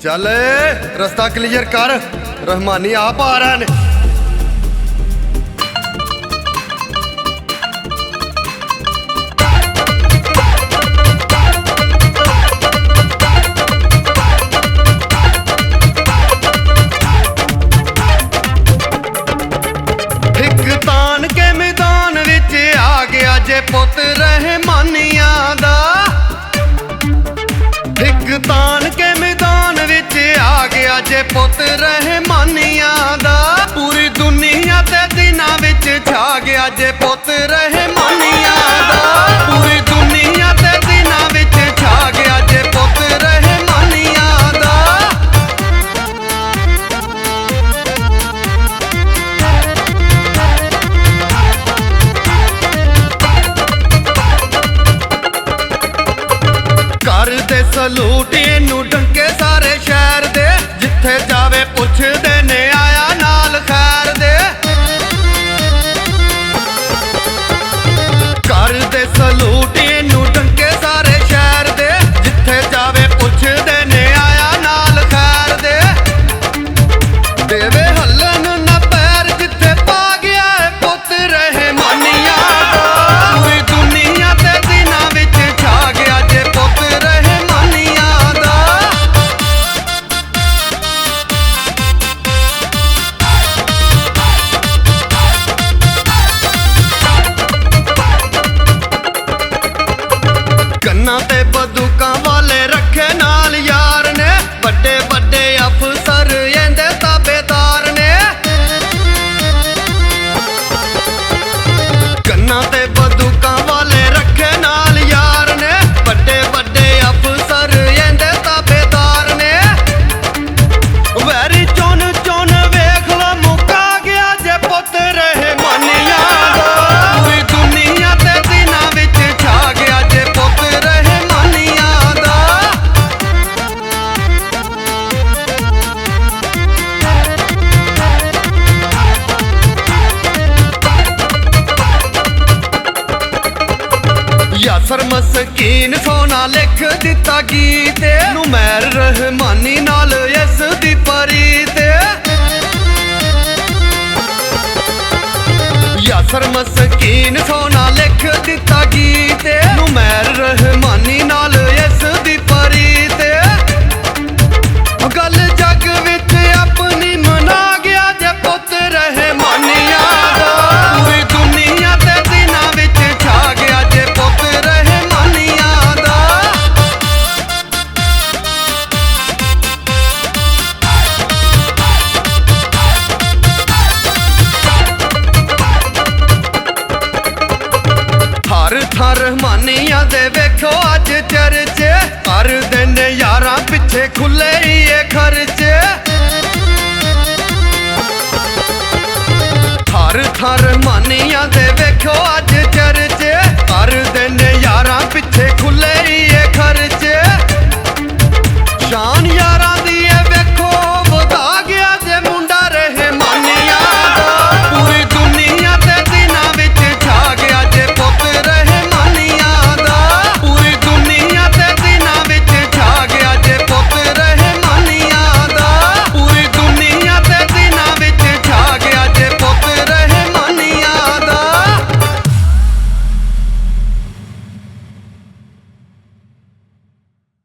चल रस्ता क्लीयर कर, रहमानी आप आ रहे ने। तान के मैदान विच आ गया जे पुत रहमानिया दा। हिक तान के मैदान विच आ गया जे पुत रहमानिया दा। पूरी दुनिया ते दिनां विच छा गया जे पुत रहमानिया दा। पूरी दुनिया ते दिनां विच छा गया जे पुत रहमानिया दा। कर दे सलूट इनू डंके सारे शहर दे, जिथे जावे पुछदे ने आया नाल खैर दे। कर दे सलूट इनू डंके सारे शहर दे, जिथे जावे पुछदे ने आया नाल खैर दे। देवे हलन ना पैर जिथे पा गया है पुत रहमानिया दा। पूरी दुनिया ते दिनां विच छा गया जे पुत रहमानिया दा। कन्ना ते बंदूकां वाले रखे नाल यार ने, बड़े बड़े अफसर एंदे ताबेदार ने। कन्ना ते बंदूकां वाले रखे नाल यार ने, बड़े बड़े अफसर एंदे ताबेदार ने। वैरी चुन चुन वेख लो मुका गया जे पुत रहमानिया दा। पूरी दुनिया ते दिनां विच छा गया जे पुत रहमानिया दा। यासर मस्कीन सोना लिख दिता गीत, नुमैर रहमानी नाल इस दी परीत। यासर मस्कीन सोना लिख दिता गीत, नुमैर रहमानी नाल इस दी परीत। गल जग विच अपनी मना गया जे पुत रहमानिया दा। पूरी दुनिया ते दिनां विच छा गया जे पुत रहमानिया दा। हर थां रहमानिया दे